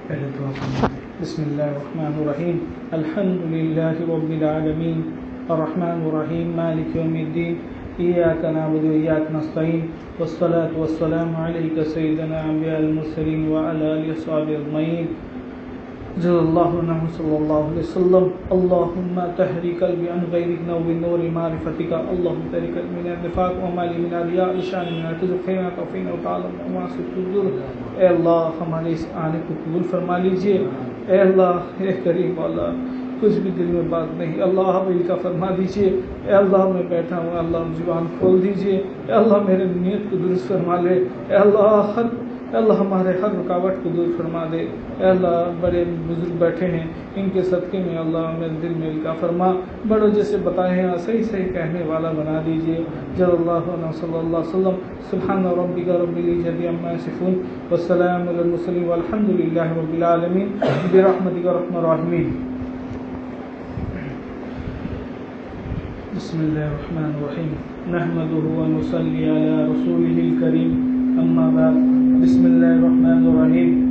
پہلے دعا کریں. بسم اللہ الرحمن الرحیم. الحمد للہ رب العالمین الرحمن الرحیم مالک یوم الدین ایاک نعبد و ایاک نستعین والصلاة والسلام علیک سیدنا انبیاء المرسلین وعلی آلہ وصحبہ اجمعین. جزا اللہ عنہ صلی اللہ علیہ وسلم. اللہم طہر قلبی عن غیرک نور نور معرفتک. اللہم طہر قلبی من النفاق ومالی من الریاء لسانی من الکذب خیرنا توفینا وتعلم وما ستر. اے اللہ ہمارے اس آنے کو قبول فرما لیجئے. اے اللہ اے کریم اللہ کچھ بھی دل میں بات نہیں اللہ حبیل کا فرما دیجئے. اے اللہ میں بیٹھا ہوں اللہ زبان کھول دیجئے. اے اللہ میرے نیت کو درست فرما لے. اے اللہ ہمارے ہر رکاوٹ کو دور فرما دے. اے اللہ بڑے بزرگ بیٹھے ہیں ان کے صدقے میں اللہ میرے دل میں القا فرما. بڑوں جیسے بتائے ہیں صحیح صحیح کہنے والا بنا دیجئے. جل اللہ عنہ صلی اللہ علیہ وسلم. سبحان ربک رب العزت عما یصفون والسلام علی المرسلین والحمد للہ رب العالمین برحمتک ارحم الراحمین. بسم اللہ الرحمن الرحیم. نحمده ونصلی علی رسوله الکریم. اما بعد. بسم اللہ الرحمن الرحیم.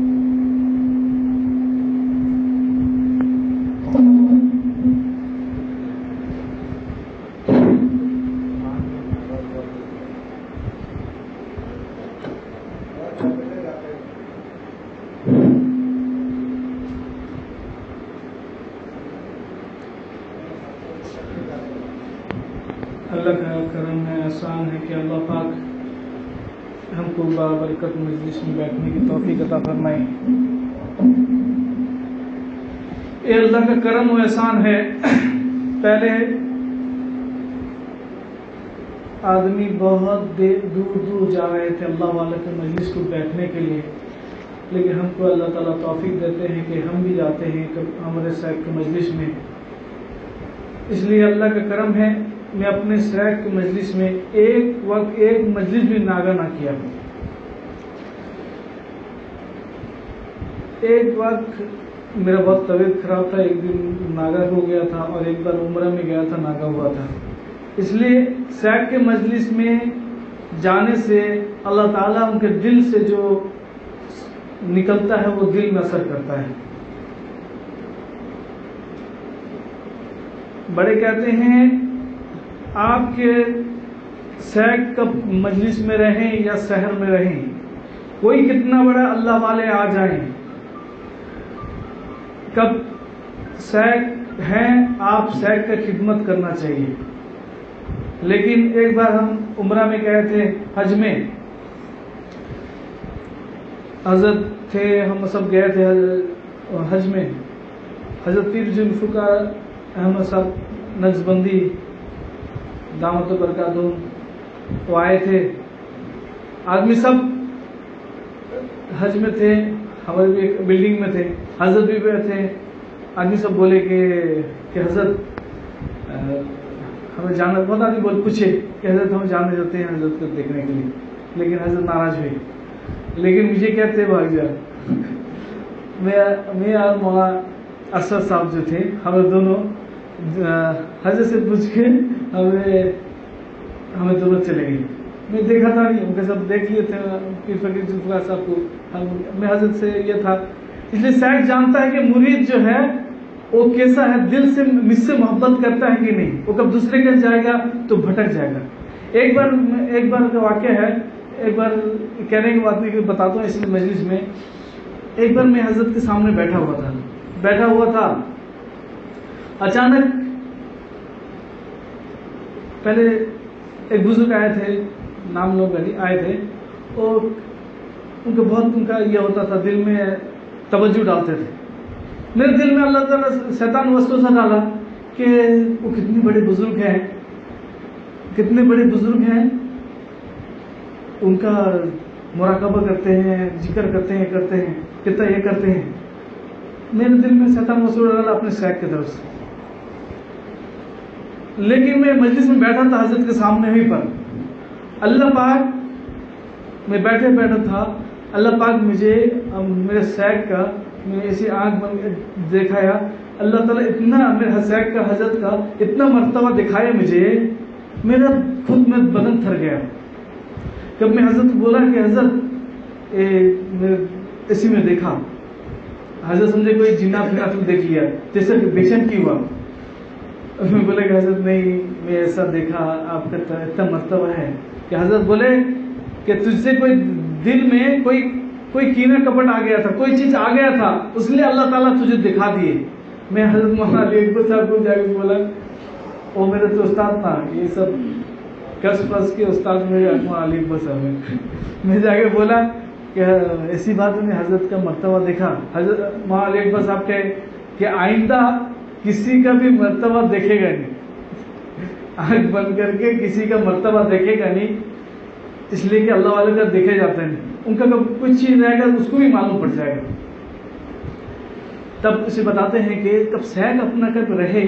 اللہ کا کرم ہے احسان ہے کہ اللہ پاک ہم کو بابرکت مجلس میں بیٹھنے کی توفیق عطا فرمائے. یہ اللہ کا کرم و احسان ہے. پہلے آدمی بہت دور دور جا رہے تھے اللہ والے کے مجلس کو بیٹھنے کے لیے، لیکن ہم کو اللہ تعالیٰ توفیق دیتے ہیں کہ ہم بھی جاتے ہیں ہمارے صاحب کے مجلس میں. اس لیے اللہ کا کرم ہے میں اپنے صاحب کے مجلس میں ایک وقت ایک مجلس بھی ناگا نہ کیا. ایک وقت میرا بہت طبیعت خراب تھا، ایک دن ناگا ہو گیا تھا اور ایک بار عمرہ میں گیا تھا ناگا ہوا تھا. اس لیے صاحب کے مجلس میں جانے سے اللہ تعالیٰ ان کے دل سے جو نکلتا ہے وہ دل میں اثر کرتا ہے. بڑے کہتے ہیں آپ کے سیک کب مجلس میں رہیں یا شہر میں رہیں، کوئی کتنا بڑا اللہ والے آ جائیں، کب سیک ہیں آپ سیک کا خدمت کرنا چاہیے. لیکن ایک بار ہم عمرہ میں گئے تھے حج میں، حضرت تھے ہم سب گئے تھے حج میں. حضرت پیر ذوالفقار احمد صاحب نقشبندی دامت برکاتہم وہ آئے تھے. آدمی سب حج میں تھے، ہمارے بھی ایک بلڈنگ میں تھے، حضرت بھی بیٹھے. آدمی سب بولے کہ حضرت ہمیں جانا، بہت آدمی بول پوچھے کہ حضرت ہم جانے جاتے ہیں حضرت کو دیکھنے کے لیے، لیکن حضرت ناراض ہوئے. لیکن مجھے کہتے بھاگ جا. میں اور مولانا ارشد صاحب جو تھے ہمیں دونوں حضرت سے پوچھ کے ہمیں دونوں چلے گئے. میں دیکھا تھا نہیں، ان کے سب دیکھ لیے تھے پیر فقیر ذوالفقار صاحب کو. میں حضرت سے یہ تھا، اس لیے سیک جانتا ہے کہ مرید جو ہے وہ کیسا ہے، دل سے مجھ سے محبت کرتا ہے کہ نہیں. وہ کب دوسرے کے جائے گا تو بھٹک جائے گا. ایک بار کا واقعہ ہے، ایک بار کہنے کی بات نہیں بتاتا ہوں اس مجلس میں. ایک بار میں حضرت کے سامنے بیٹھا ہوا تھا اچانک پہلے ایک بزرگ آئے تھے، نام لوگ آئے تھے، اور ان کا یہ ہوتا تھا دل میں توجہ ڈالتے تھے. میرے دل میں اللہ تعالیٰ شیطان وسوسہ ڈالا کہ وہ کتنے بڑے بزرگ ہیں، ان کا مراقبہ کرتے ہیں، ذکر کرتے ہیں کتنا یہ کرتے ہیں. میرے دل میں شیطان وسوسہ ڈالا اپنے شیخ کی طرف سے. لیکن میں مجلس میں بیٹھا تھا حضرت کے سامنے ہی پر اللہ پاک، میں بیٹھا تھا، اللہ پاک مجھے میرے شیخ کا میں ایسی آنکھ بن کے دیکھایا. اللہ تعالیٰ اتنا میرے شیخ کا حضرت کا اتنا مرتبہ دکھایا مجھے، میرا خود میں بدن تھر گیا. جب میں حضرت کو بولا کہ حضرت اسی میں دیکھا حضرت سمجھے کوئی جنا پھنا تم دیکھ لیا جیسے بے چین کی ہوا. میں بولے کہ حضرت نہیں میں ایسا دیکھا آپ کا اتنا مرتبہ ہے کہ حضرت بولے کہ تجھ سے کوئی دل میں کوئی کینہ کپٹ آ گیا تھا, کوئی چیز آ گیا تھا, اس لیے اللہ تعالیٰ تجھے دکھا دیے. میں حضرت مولانا علی اکبر صاحب کو جا کے بولا, وہ میرے تو استاد تھا, یہ سب کس پس کے استاد میرے مولانا علی اکبر صاحب ہیں. میں جا کے بولا کہ ایسی بات میں حضرت کا مرتبہ دیکھا. حضرت مولانا علی اکبر صاحب کہے کہ آئندہ کسی کا بھی مرتبہ دیکھے گا نہیں, آنکھ بند کر کے کسی کا مرتبہ دیکھے گا نہیں, اس لیے کہ اللہ والے کا دیکھے جاتے ہیں, ان کا کچھ چیز رہے گا اس کو بھی معلوم پڑ جائے گا. تب اسے بتاتے ہیں کہ کب سیک اپنا کب رہے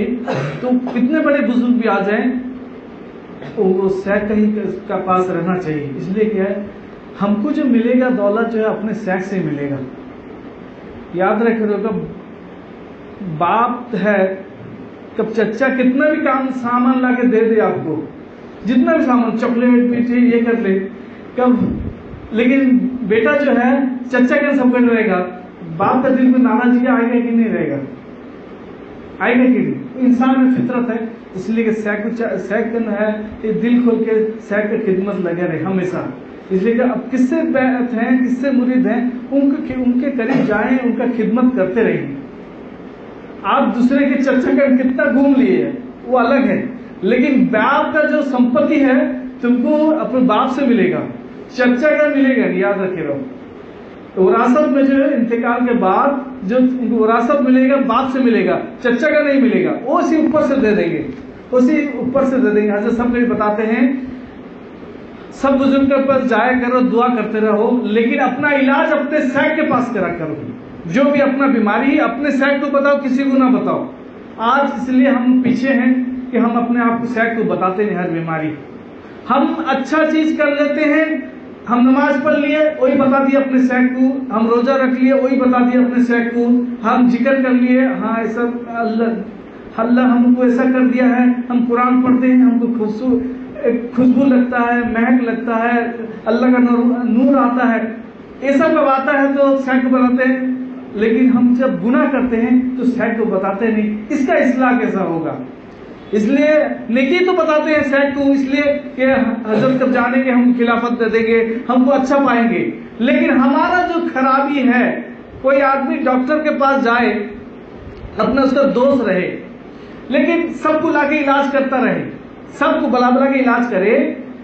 تو کتنے بڑے بزرگ بھی آ جائیں وہ سیک کا پاس رہنا چاہیے. اس لیے کیا ہے, ہم کو جو ملے گا دولت جو ہے اپنے سیک سے ملے گا. یاد رکھے گا باپ ہے, کب چچا کتنا بھی کام سامان لا کے دے دے آپ کو, جتنا بھی سامان چاکلیٹ پیٹی یہ کر لے کب, لیکن بیٹا جو ہے چچا کا سپورٹ رہے گا, باپ کا دل میں ناراضگی آئے گا کہ نہیں رہے گا, آئے گا کہ نہیں. انسان میں فطرت ہے, اس لیے کہ سیک کرنا ہے یہ دل کھول کے سیک کی خدمت لگے رہے ہمیشہ. اس لیے کہ اب کس سے بیعت ہیں, کس سے مرید ہیں, ان کے قریب جائیں, ان کا خدمت کرتے رہیں. آپ دوسرے کے چچا کا کتنا گھوم لیے وہ الگ ہے, لیکن باپ کا جو سمپتی ہے تم کو اپنے باپ سے ملے گا, چچا کا ملے گا نہیں. یاد رکھے رہو, وراثت میں جو ہے انتقال کے بعد جو وراثت ملے گا باپ سے ملے گا, چچا کا نہیں ملے گا, وہ اسی اوپر سے دے دیں گے, اسی اوپر سے دے دیں گے. حضرت سب کو بتاتے ہیں سب بزرگ کے پاس جایا کرو, دعا کرتے رہو, لیکن اپنا علاج اپنے سیک کے پاس کرا کرو. جو بھی اپنا بیماری ہے اپنے سیک کو بتاؤ, کسی کو نہ بتاؤ. آج اس لیے ہم پیچھے ہیں کہ ہم اپنے آپ کو سیک کو بتاتے نہیں. ہر بیماری ہم اچھا چیز کر لیتے ہیں, ہم نماز پڑھ لیے وہی بتا دیا اپنے سیک کو, ہم روزہ رکھ لیے وہی بتا دیا اپنے سیک کو, ہم ذکر کر لیے ہاں ایسا اللہ ہم کو ایسا کر دیا ہے, ہم قرآن پڑھتے ہیں ہم کو خوشبو لگتا ہے, مہک لگتا ہے, اللہ کا نور آتا ہے, یہ سب جب آتا ہے تو سیک کو بتاتے ہیں. لیکن ہم جب گناہ کرتے ہیں تو سیک کو بتاتے نہیں. اس کا اصلاح کیسا ہوگا؟ اس لیے نیکی تو بتاتے ہیں سیک کو, اس لیے کہ حضرت کب جانے کے ہم خلافت دے دیں گے, ہم کو اچھا پائیں گے. لیکن ہمارا جو خرابی ہے, کوئی آدمی ڈاکٹر کے پاس جائے, اپنا اس کا دوست رہے, لیکن سب کو لا کے علاج کرتا رہے, سب کو بلا بلا کے علاج کرے,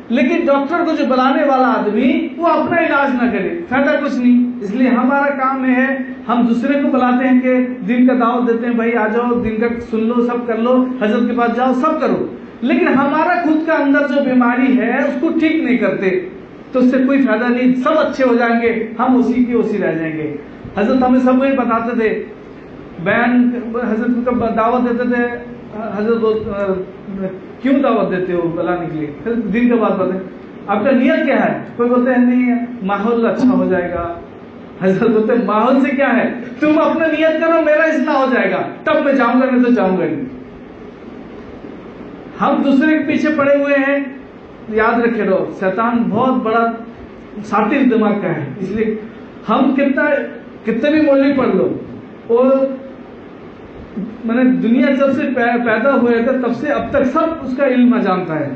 لیکن ڈاکٹر کو جو بلانے والا آدمی وہ اپنا علاج نہ کرے, فائدہ کچھ نہیں. اس لیے ہمارا کام میں ہے ہم دوسرے کو بلاتے ہیں کہ دن کا دعوت دیتے ہیں, بھائی آ جاؤ, دن کا سن لو, سب کر لو, حضرت کے پاس جاؤ, سب کرو, لیکن ہمارا خود کا اندر جو بیماری ہے اس کو ٹھیک نہیں کرتے تو اس سے کوئی فائدہ نہیں. سب اچھے ہو جائیں گے, ہم اسی کے اسی رہ جائیں گے. حضرت ہمیں سب وہی بتاتے تھے, بیان حضرت کو دعوت دیتے تھے, حضرت کیوں دعوت دیتے ہو بلانے کے لیے, دن کے بعد بتائیں آپ کا نیت کیا ہے. کوئی بولتے ہیں نہیں ماحول اچھا ہو جائے گا, حضرت بولتے ہیں ماحول سے کیا ہے, تم اپنا نیت کرو میرا اصلاح ہو جائے گا تب میں جاؤں گا, نہیں تو جاؤں گا نہیں. ہم دوسرے کے پیچھے پڑے ہوئے ہیں. یاد رکھے رہو شیطان بہت بڑا ساتیر دماغ کا ہے. اس لیے ہم کتنے بھی مولوی پڑھ لو, اور میں نے دنیا جب سے پیدا ہوئے تھے تب سے اب تک سب اس کا علم جانتا ہے,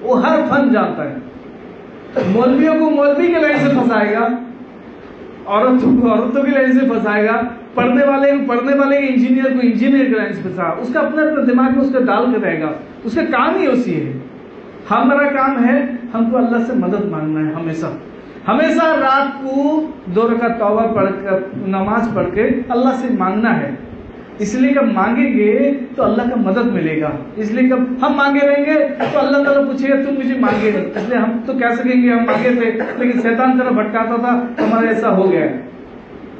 وہ ہر فن جانتا ہے. مولویوں کو مولوی کے لائن سے پھنسائے گا, عورتوں کی لائن سے پھنسائے گا, پڑھنے والے انجینئر کو انجینئر کی لائن سے پھنسا. اس کا اپنا دماغ میں اس کا ڈال کے رہے گا, اس کا کام ہی اسی ہے. ہمارا کام ہے ہم کو اللہ سے مدد مانگنا ہے. ہمیشہ رات کو 2 رکعت توبہ پڑھ کر نماز پڑھ کے اللہ سے مانگنا ہے. اس لیے جب مانگیں گے تو اللہ کا مدد ملے گا. اس لیے جب ہم مانگے رہیں گے تو اللہ تعالیٰ پوچھے گا تم مجھے مانگے نہیں. اس لیے ہم تو کہہ سکیں گے ہم مانگے تھے, لیکن شیطان طرف بھٹکاتا تھا, ہمارا ایسا ہو گیا.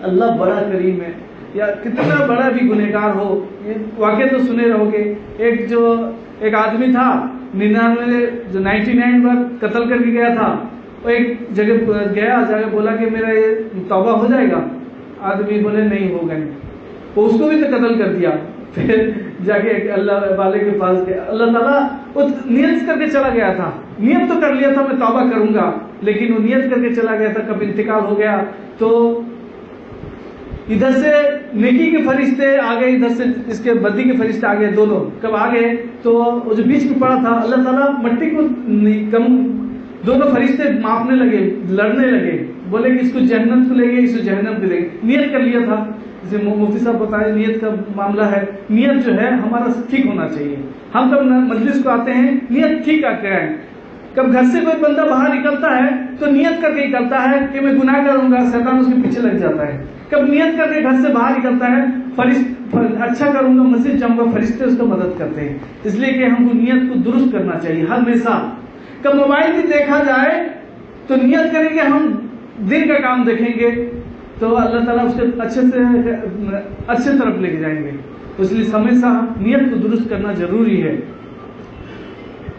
اللہ بڑا کریم ہے. یا کتنا بڑا بھی گنہگار ہو, یہ واقعہ تو سنے رہو گے. ایک آدمی تھا 99 بار قتل کر کے گیا تھا. وہ ایک جگہ گیا, جا کے بولا کہ میرا یہ توبہ ہو جائے گا. آدمی بولے نہیں ہوگا نہیں, اس کو بھی تو قتل کر دیا. پھر جا کے اللہ والے کے پاس گیا. اللہ تعالیٰ وہ نیت کر کے چلا گیا تھا, نیت تو کر لیا تھا میں توبہ کروں گا, لیکن وہ نیت کر کے چلا گیا تھا. کب انتقال ہو گیا تو ادھر سے نیکی کے فرشتے آ گئے، ادھر سے اس کے بدی کے فرشتے آ گئے، دونوں کب آ گئے تو وہ جو بیچ میں پڑا تھا اللہ تعالیٰ مٹی کو کم، دونوں فرشتے ماپنے لگے، لڑنے لگے، بولے کہ اس کو جہنم کو لے گئے، اس کو جہنم کو لے گئے۔ نیت کر لیا تھا، جیسے مفتی صاحب بتائے نیت کا معاملہ ہے، نیت جو ہے ہمارا ٹھیک ہونا چاہیے۔ ہم جب مجلس کو آتے ہیں نیت ٹھیک کریں۔ کب گھر سے کوئی بندہ باہر نکلتا ہے تو نیت کر کے نکلتا ہے کہ میں گناہ کروں گا، شیطان اس کے پیچھے لگ جاتا ہے۔ کب نیت کر کے گھر سے باہر نکلتا ہے اچھا کروں گا، مسجد جاؤں گا، فرشتے اس کو مدد کرتے ہیں۔ اس لیے کہ ہم کو نیت کو درست کرنا چاہیے ہمیشہ۔ کب موبائل بھی دیکھا جائے تو نیت کریں گے ہم دن کا کام دیکھیں گے تو اللہ تعالیٰ اس کے اچھے طرف لے کے جائیں گے۔ اس لیے ہمیشہ نیت کو درست کرنا ضروری ہے۔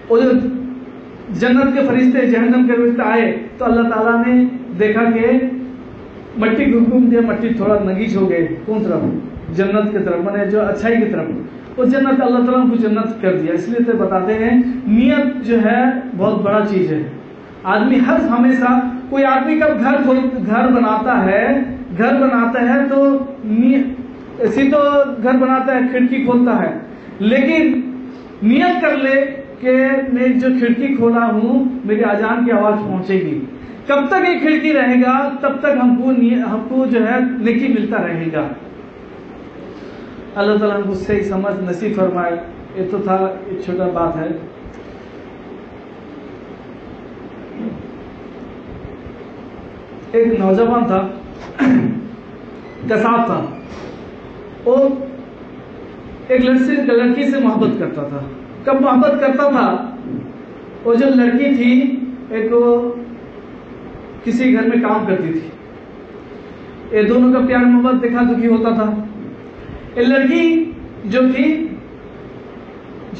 اور جنت کے فرشتے جہنم کے فرشتے آئے تو اللہ تعالیٰ نے دیکھا کہ مٹی کو حکم دیا، مٹی تھوڑا نگیچ ہو گئے، کون طرف؟ جنت کی طرف، مانے جو اچھائی کی طرف۔ وہ جنت اللہ تعالیٰ کو جنت کر دیا۔ اس لیے تو بتاتے ہیں نیت جو ہے بہت بڑا چیز ہے۔ آدمی ہر ہمیشہ کوئی آدمی کب گھر بناتا ہے تو ایسی تو گھر بناتا ہے، کھڑکی کھولتا ہے، لیکن نیت کر لے کہ میں جو کھڑکی کھولا ہوں میری اذان کی آواز پہنچے گی۔ کب تک یہ کھڑکی رہے گا تب تک ہم کو جو ہے نیکی ملتا رہے گا۔ اللہ تعالیٰ ہم کو صحیح سمجھ نصیب فرمائے۔ یہ تو تھا ایک چھوٹا بات ہے۔ ایک نوجوان تھا، قصاب تھا، وہ ایک لڑکی سے محبت کرتا تھا۔ کب محبت کرتا تھا؟ وہ جو لڑکی تھی ایک کسی گھر میں کام کرتی تھی، یہ دونوں کا پیار محبت دیکھا دکھی ہوتا تھا۔ یہ لڑکی جو تھی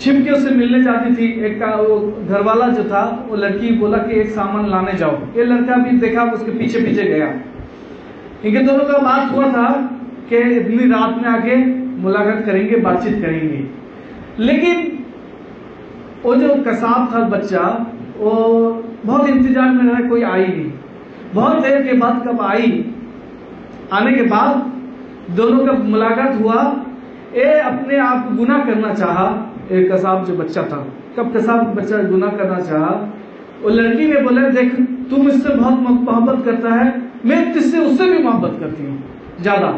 چھپکے سے ملنے جاتی تھی، ایک گھر والا جو تھا وہ لڑکی بولا کہ ایک سامان لانے جاؤ، یہ لڑکا بھی دیکھا اس کے پیچھے پیچھے گیا۔ ان کے دونوں کا بات ہوا تھا کہ اتنی رات میں آ کے ملاقات کریں گے، بات چیت کریں گے، لیکن وہ جو قصاب تھا بچہ وہ بہت انتظار میں رہا، کوئی آئی نہیں۔ بہت دیر کے بعد کب آئی، آنے کے بعد دونوں کا ملاقات ہوا۔ اپنے آپ کو گناہ کرنا چاہا، ایک قصاب جو بچہ تھا، کب قصاب بچہ گناہ کرنا چاہا، وہ لڑکی نے بولا دیکھ تو مجھ سے بہت محبت کرتا ہے، میں تجھ سے اس سے بھی محبت کرتی ہوں زیادہ،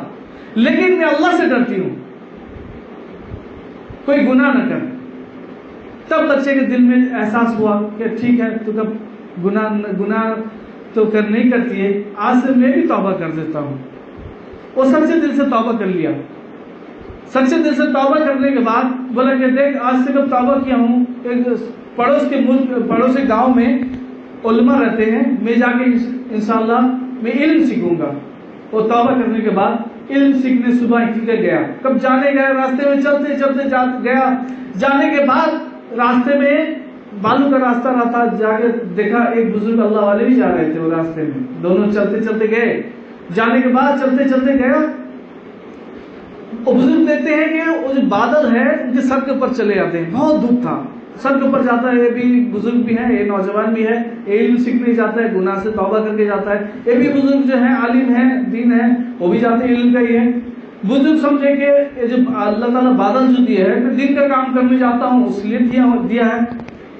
لیکن میں اللہ سے ڈرتی ہوں، کوئی گناہ نہ کر۔ تب بچے کے دل میں احساس ہوا کہ ٹھیک ہے تو کب گناہ تو نہیں کرتی ہے، آج سے میں بھی توبہ کر دیتا ہوں۔ وہ سچے دل سے توبہ کر لیا۔ سچے دل سے توبہ کرنے کے بعد بولا کہ دیکھ آج سے کب توبہ کیا ہوں، ایک پڑوس گاؤں میں علماء رہتے ہیں، میں جا کے انشاءاللہ میں علم سیکھوں گا۔ وہ توبہ کرنے کے بعد علم سیکھنے صبح گیا۔ کب جانے گیا، راستے میں چلتے چلتے گیا، جانے کے بعد راستے میں بالو کا راستہ رہتا، جا کے دیکھا ایک بزرگ اللہ والے بھی جا رہے تھے وہ راستے میں، دونوں چلتے چلتے گئے۔ جانے کے بعد چلتے چلتے گیا، وہ بزرگ دیکھتے ہیں کہ وہ جو بادل ہے ان کے سر کے اوپر چلے جاتے ہیں، بہت دھوپ تھا، سر کے اوپر جاتا ہے۔ یہ بھی بزرگ بھی ہے، یہ نوجوان بھی ہے، یہ علم سیکھنے جاتا ہے، گناہ سے توبہ کر کے جاتا ہے۔ یہ بھی بزرگ جو ہے عالم ہے، دین ہے، وہ بھی جاتے ہیں، علم کا ہی ہے۔ بزرگ سمجھے کہ یہ جو اللہ تعالیٰ بادل جو دیا ہے میں دین کا کام کرنے جاتا ہوں اس لیے دیا ہے۔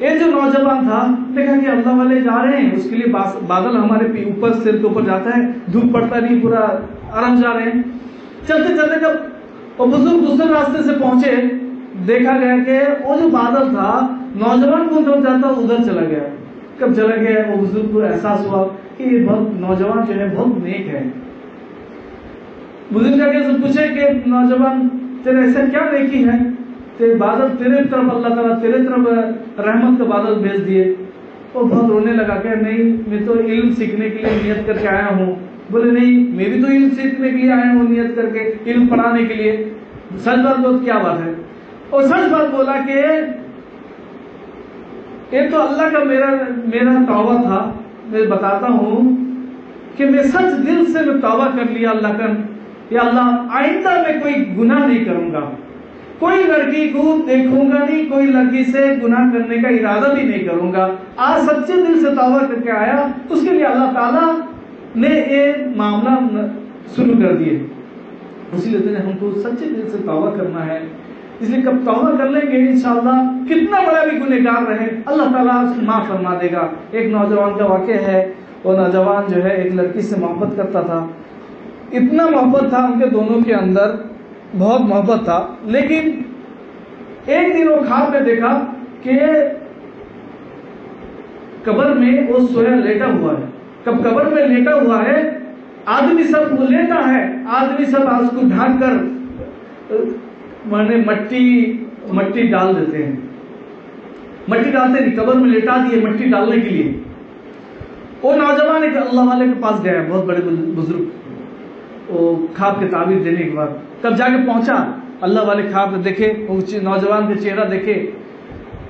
یہ جو نوجوان تھا دیکھا کہ اللہ والے جا رہے ہیں، اس کے لیے بادل ہمارے اوپر سر کے اوپر جاتا ہے، دھوپ پڑتا نہیں، پورا آرام جا رہے ہیں۔ چلتے چلتے جب وہ بزرگ دوسرے راستے سے پہنچے، دیکھا گیا کہ وہ جو بادل تھا نوجوان کو طرف جاتا ادھر چلا گیا۔ کب چلا گیا وہ بزرگ کو احساس ہوا کہ یہ بہت نوجوان جو ہے بہت نیک ہے۔ بزرگ جا کے پوچھے کہ نوجوان تیرے ایسا کیا نیکی ہے، تیرے بادل تیرے طرف اللہ تعالیٰ تیرے طرف رحمت کا بادل بھیج دیے۔ وہ بہت رونے لگا کہ نہیں میں تو علم سیکھنے کے لیے نیت کر کے آیا ہوں۔ بولے نہیں میں بھی تو علم سیکھنے کے لیے آیا ہوں، نیت کر کے علم پڑھانے کے لیے۔ سچ بات بہت کیا بات ہے، اور سچ بات بولا کہ یہ تو اللہ کا میرا توبہ تھا۔ میں بتاتا ہوں کہ میں سچ دل سے میں توبہ کر لیا اللہ کا، یا اللہ آئندہ میں کوئی گناہ نہیں کروں گا، کوئی لڑکی کو دیکھوں گا نہیں، کوئی لڑکی سے گناہ کرنے کا ارادہ بھی نہیں کروں گا۔ آج سچے دل سے توبہ کر کے آیا، اس کے لیے اللہ تعالیٰ نے یہ معاملہ شروع کر دیے۔ اسی لیے ہم کو سچے دل سے توبہ کرنا ہے. اس لیے کب توبہ کر لیں گے انشاءاللہ کتنا بڑا بھی گنہگار رہے اللہ تعالیٰ اس کو معاف فرما دے گا. ایک نوجوان کا واقعہ ہے. وہ نوجوان جو ہے ایک لڑکی سے محبت کرتا تھا. اتنا محبت تھا ان کے دونوں کے اندر, بہت محبت تھا. لیکن ایک دن وہ خواب میں دیکھا کہ قبر میں وہ سویا لیٹا ہوا ہے. کب قبر میں لیٹا ہوا ہے, آدمی سب وہ لیٹا ہے, آدمی سب اس کو ڈھانک کر مٹی ڈال دیتے ہیں. مٹی ڈالتے نہیں, قبر میں لیٹا دیے مٹی ڈالنے کے لیے. وہ نوجوان ایک اللہ والے کے پاس گیا, بہت بڑے بزرگ, وہ خواب کے تعبیر دینے کے بعد تب جا کے پہنچا. اللہ والے خواب میں دیکھے, وہ نوجوان کا چہرہ دیکھے,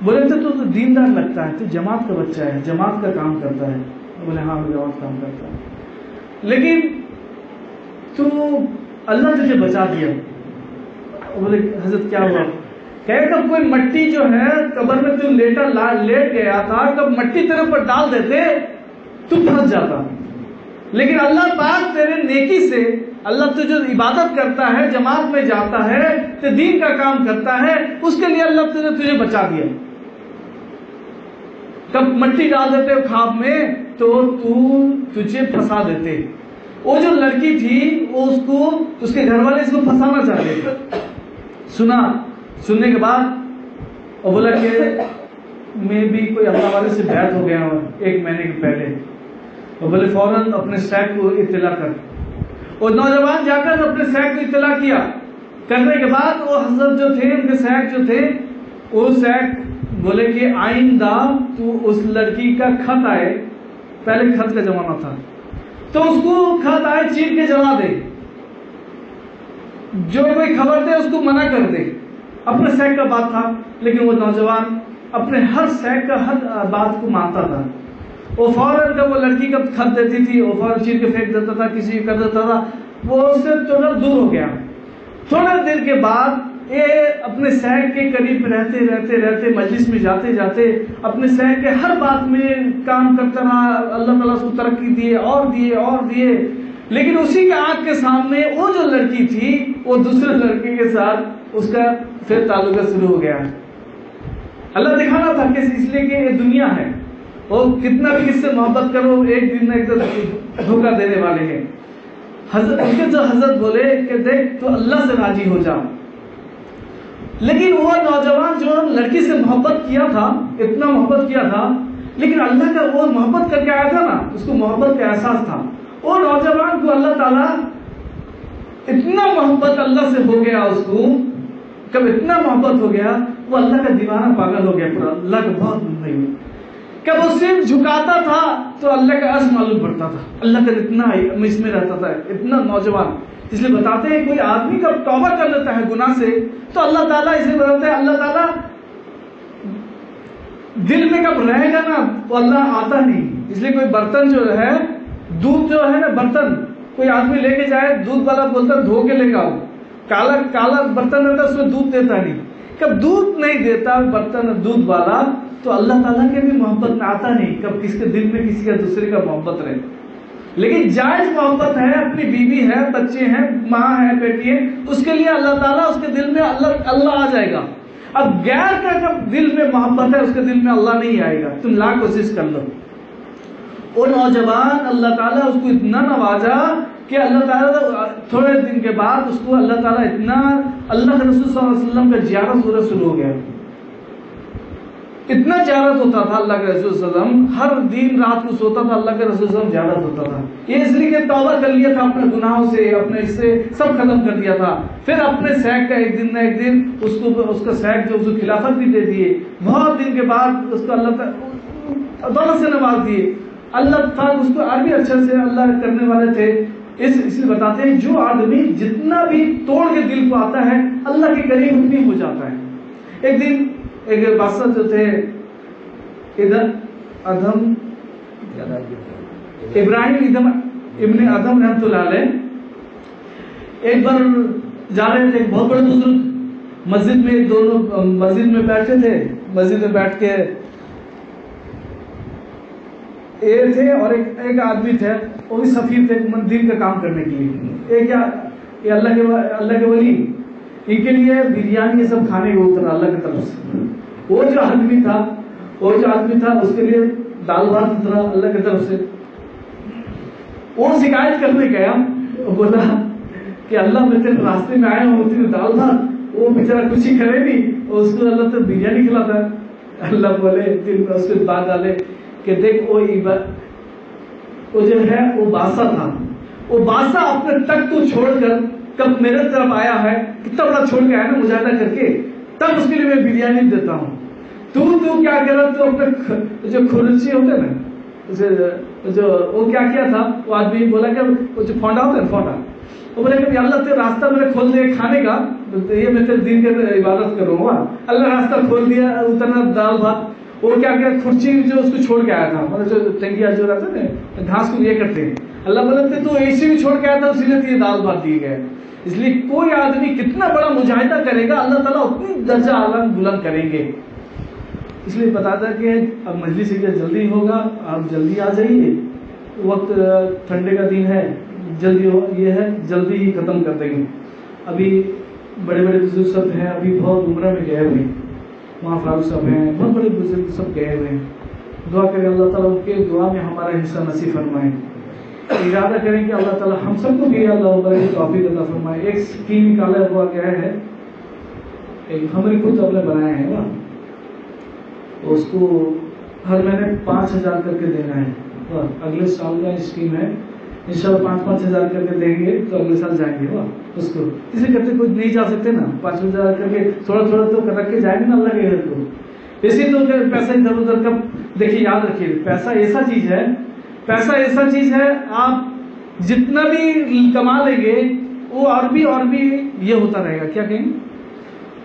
بولے تو دیندار لگتا ہے, تو جماعت کا بچہ ہے, جماعت کا کام کرتا ہے. بولے ہاں جماعت کام کرتا ہے, لیکن تو اللہ تجھے بچا دیا. بولے حضرت کیا ہوا؟ کہ کب کوئی مٹی جو ہے قبر میں تو لیٹ گیا تھا, کب مٹی تیرے پر ڈال دیتے تو پھنس جاتا. لیکن اللہ پاک تیرے نیکی سے, اللہ تو جو عبادت کرتا ہے, جماعت میں جاتا ہے, تو دین کا کام کرتا ہے, اس کے لیے اللہ نے تجھے بچا دیا. کب مٹی ڈال دیتے خواب میں تو تجھے پھنسا دیتے. وہ جو لڑکی تھی وہ اس کے گھر والے اس کو پھنسانا چاہتے تھے. سننے کے بعد وہ بولا کہ میں بھی کوئی اللہ والے سے بیعت ہو گیا ہوں 1 مہینے کے پہلے. وہ بولے فوراً اپنے سیک کو اطلاع کر. اور نوجوان جا کر اپنے سیک کو اطلاع کیا. کرنے کے بعد وہ حضرت جو تھے, ان کے سیک جو تھے, وہ سیک بولے کہ آئندہ تو اس لڑکی کا خط آئے, پہلے خط کا زمانہ تھا, تو اس کو خط آئے چیر کے جلا دے. جو کوئی خبر دے اس کو منع کر دے. اپنے سیک کا بات تھا, لیکن وہ نوجوان اپنے ہر سیک کا ہر بات کو مانتا تھا. وہ فوراً جب وہ لڑکی کا خط دیتی تھی وہ فوراً چیر کے پھینک دیتا تھا, کسی کر دیتا تھا. وہ اس سے تھوڑا دور ہو گیا. تھوڑا دیر کے بعد یہ اپنے سیک کے قریب رہتے مجلس میں جاتے اپنے سیک کے ہر بات میں کام کرتا رہا. اللہ تعالیٰ اس کو ترقی دیے اور دیے. لیکن اسی کے آنکھ کے سامنے وہ جو لڑکی تھی وہ دوسرے لڑکی کے ساتھ اس کا پھر تعلق شروع ہو گیا. اللہ دکھانا تھا کہ اس لیے کہ یہ دنیا ہے, اور کتنا بھی کس سے محبت کرو ایک دن نہ ایک دن دھوکہ دینے والے ہیں. حضرت بولے کہ دیکھ تو اللہ سے راضی ہو جا. لیکن وہ نوجوان جو لڑکی سے محبت کیا تھا, اتنا محبت کیا تھا, لیکن اللہ کا وہ محبت کر کے آیا تھا نا, اس کو محبت کا احساس تھا. وہ نوجوان کو اللہ تعالیٰ اتنا محبت اللہ سے ہو گیا, اس کو کب اتنا محبت ہو گیا وہ اللہ کا دیوانہ پاگل ہو گیا پورا. اللہ کا بہت نہیں ہوئی. کب وہ صرف جھکاتا تھا تو اللہ کا عرض معلوم پڑتا تھا. اللہ کا اتنا اس میں رہتا تھا, اتنا نوجوان. اس لیے بتاتے ہیں کوئی آدمی کب توبہ کر لیتا ہے گناہ سے تو اللہ تعالیٰ اسے بتاتے ہیں, اللہ تعالیٰ دل میں کب رہے گا نا وہ اللہ آتا نہیں. اس لیے کوئی برتن جو ہے, دودھ جو ہے نا برتن, کوئی آدمی لے کے جائے, دودھ والا بولتا دھو کے لے کے آؤ. کالا برتن رہتا اس میں دودھ دیتا نہیں. کب دودھ نہیں دیتا برتن دودھ والا تو اللہ تعالیٰ کے بھی محبت میں آتا نہیں. کب کس کے دل میں کسی کا دوسرے کا محبت رہے. لیکن جائز محبت ہے, اپنی بیوی ہے, بچے ہیں, ماں ہے, بیٹی ہے, اس کے لیے اللہ تعالیٰ اس کے دل میں اللہ آ جائے گا. اب غیر کا جب دل میں محبت ہے اس کے دل میں اللہ نہیں آئے گا. تم لاکھ کوشش کر لو. وہ نوجوان اللہ تعالیٰ اس کو اتنا نوازا کہ اللہ تعالیٰ تھوڑے دن کے بعد اس کو اللہ تعالیٰ اتنا, اللہ کے رسول صلی اللہ علیہ وسلم کا زیارت ضرورت شروع ہو گیا. اتنا زیارت ہوتا تھا اللہ کے رسول صلی اللہ علیہ وسلم, ہر دن رات کو سوتا تھا اللہ کے رسول صلی اللہ علیہ وسلم زیارت ہوتا تھا. یہ اس لیے کہ توبہ کر لیا تھا اپنے گناہوں سے, اپنے اس سے سب ختم کر دیا تھا. پھر اپنے سیک کا ایک دن نہ ایک دن اس کا سیک جو اس کو خلافت بھی دے دیے. بہت دن کے بعد اس کو اللہ تعالیٰ دولت سے نواز دیے. اللہ تعالیٰ اس کو عربی اچھے سے اللہ کرنے والے تھے. اس لیے بتاتے ہیں جو آدمی جتنا بھی توڑ کے دل کو آتا ہے اللہ کے قریب اتنی ہو جاتا ہے. ایک دن ایک بادشاہ جو تھے ابراہیم ابن ادم رحمۃ اللہ علیہ, ایک بار جا رہے تھے, ایک بہت بڑے بزرگ مسجد میں, دونوں مسجد میں بیٹھے تھے. مسجد میں بیٹھ کے تھے اور ایک آدمی تھے, وہ بھی سفیر تھے دین کا کام کرنے کے لیے. یہ اللہ کے ولی، ان کے لیے بریانی یہ سب کھانے کو اترا اللہ کی طرف سے. وہ جو آدمی تھا اس کے لیے دال بھات اترا اللہ کی طرف سے. وہ شکایت کرنے گیا، بولا کہ اللہ میں تیرے راستے میں آیا ہوں، تیرے دال بھات، وہ بیچارہ کچھ ہی کرے نہیں اور اس کو اللہ تو بریانی کھلاتا ہے. اللہ بولے دل میں اس کے بات ڈالے کہ دیکھ وہ جو ہے وہ بادشاہ تھا، وہ بادشاہ اپنے تخت کو چھوڑ کر کب میرے طرف آیا ہے، کتنا بڑا چھوڑ کے آیا نا مجاہدہ کر کے، تب اس کے لیے میں بریانی دیتا ہوں. تو کیا کر رہا، تو اپنے جو خرچی ہوتے نا، جو وہ کیا کیا تھا، وہ آدمی بولا کہ وہ جو فونڈا ہوتا ہے فونڈا، وہ بولے کہ اللہ تیرے راستہ میرے کھول دے کھانے کا، یہ میں تیرے دین کی عبادت کروں گا. اللہ راستہ کھول دیا، اتنا دال بھات. وہ کیا کیا کھرچی جو اس کو چھوڑ کے آیا تھا، مطلب جو ٹنگیا جو رہتا ہے نا گھاس کو یہ کرتے ہیں، اللہ بولتے تو ایسی بھی چھوڑ کے آیا تھا، اسی لیے یہ دال بھات دیے گئے. اس لیے کوئی آدمی کتنا بڑا مجاہدہ کرے گا اللہ تعالیٰ اتنی درجہ اعلیٰ بلند کریں گے. اس لیے بتاتا کہ اب مجلس جلدی ہوگا، آپ جلدی آ جائیے، وقت ٹھنڈے کا دن ہے، یہ ہے جلدی ہی ختم کر دیں گے. ابھی بڑے بڑے بزرگ سب ہیں، ابھی بہت عمرہ میں گئے ہوئے، وہاں فاروق صاحب ہیں، بہت بڑے بزرگ سب گئے ہوئے ہیں. دعا کریں اللہ تعالیٰ ان کے دعا میں ہمارا حصہ نصیب فرمائے. ارادہ کریں کہ اللہ تعالیٰ ہم سب کو بھی اللہ عمرہ کی توفیق عطا فرمائے. ایک اسکیم نکالا ہوا گیا ہے، ایک ہمارے خود اپنے بنائے ہیں نا، اس کو ہر مہینے 5,000 کر کے دینا ہے. اگلے سال کا اسکیم ہے، انشاءاللہ 5,000 کر کے دیں گے تو اگلے سال جائیں گے. اس کو اسی کرتے کچھ نہیں جا سکتے نا، 5,000 کر کے تھوڑا تھوڑا تو رکھ کے جائیں گے نا اللہ کے گھر کو. اسی تو پیسہ ادھر ادھر کب دیکھیے، یاد رکھیے پیسہ ایسا چیز ہے، آپ جتنا بھی کما لیں گے وہ اور بھی یہ ہوتا رہے گا، کیا کہیں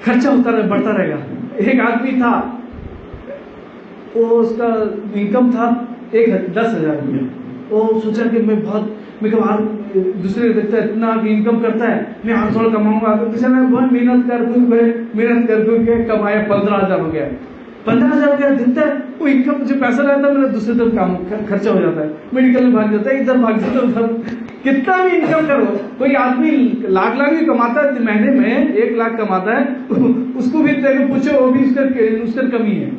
خرچہ ہوتا رہے، بڑھتا رہے گا. ایک آدمی تھا، وہ اس کا انکم تھا 10,000 روپیہ. وہ سوچا کہ میں دوسرے کو دیکھتا ہے اتنا انکم کرتا ہے، میں آج تھوڑا کماؤں گا. بہت محنت کر کے کمایا 15,000 ہو گیا. 15,000 روپیہ دکھتا ہے، وہ انکم جو پیسہ رہتا ہے میرا دوسرے طرف کام خرچہ ہو جاتا ہے، میڈیکل میں بھاگ جاتا ہے، ادھر بھاگ جاتا ہے ادھر. کتنا بھی انکم کرو، کوئی آدمی لاکھ بھی کماتا ہے مہینے میں، 1 لاکھ کماتا ہے، اس کو بھی پوچھو وہ بھی اس کا کمی ہے.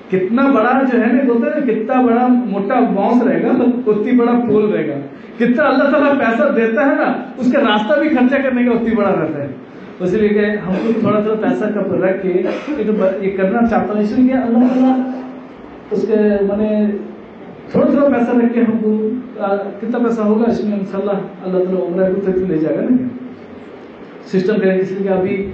کتنا بڑا جو ہے نا بولتے ہیں کتنا بڑا موٹا باؤنس رہے گا اتنی بڑا پھول رہے گا. کتنا اللہ تعالیٰ پیسہ دیتا ہے نا، اس کا راستہ بھی خرچہ کرنے کا اتنی بڑا رہتا ہے. اس لیے کہ ہم کو تھوڑا تھوڑا پیسہ کب رکھ کے یہ کرنا چاہتا ہوں، اس لیے کہ اللہ تعالیٰ اس کے تھوڑا تھوڑا پیسہ رکھ کے ہم کو کتنا پیسہ ہوگا اس میں انشاءاللہ اللہ تعالیٰ عمرہ کو لے جائے گا نا سسٹم کریں. اس لیے کہ ابھی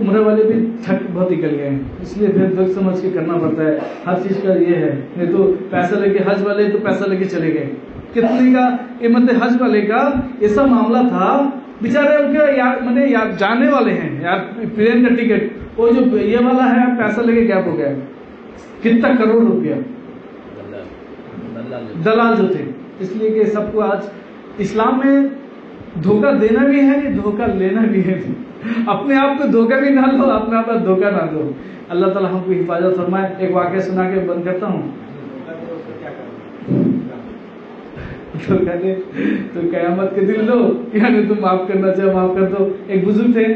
عمرے والے بھی تھک بہت نکل گئے ہیں، اس لیے پھر دیکھ سمجھ کے کرنا پڑتا ہے. ہر چیز کا یہ ہے، نہیں تو پیسہ لے کے حج والے تو پیسہ لے کے چلے گئے. کتنے کا حج والے کا ایسا معاملہ تھا، بیچارے ان کے جانے والے ہیں یار پلین کا ٹکٹ، وہ جو یہ والا ہے پیسہ لے کے گیپ ہو گیا، کتنا کروڑ روپیہ دلال جو تھے. اس لیے کہ سب کو آج اسلام میں دھوکہ دینا بھی ہے نہیں، دھوکہ لینا بھی ہے. اپنے آپ کو دھوکہ بھی نہ دو، اپنے آپ کو دھوکہ نہ دو. اللہ تعالیٰ ہم کو حفاظت فرمائے. ایک واقعہ سنا کے بند کرتا ہوں. تو کہتے تو قیامت کے دن لو، یعنی تم معاف کرنا چاہو معاف کر دو. ایک بزرگ تھے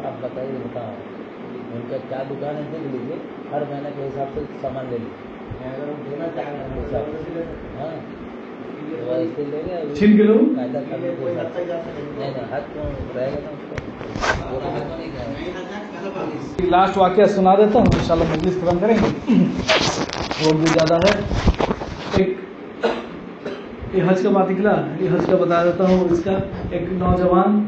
آپ بتائیے، بتاؤ ان کا کیا دکان ہے، دیکھ لیجیے ہر مہینے کے حساب سے سامان لے لیجیے. اگر وہ دینا چاہیں ہاں ایسے لے گے چھین کے لو قاعدہ کرنے کے حساب سے. نہیں حد کیوں رہے گا نا. لاسٹ واقعہ سنا دیتا ہوں، انشاءاللہ مجلس ختم کریں گے، وقت بھی زیادہ ہے. یہ حج کا بات نکلا، یہ حج کا بتا دیتا ہوں. اس کا ایک نوجوان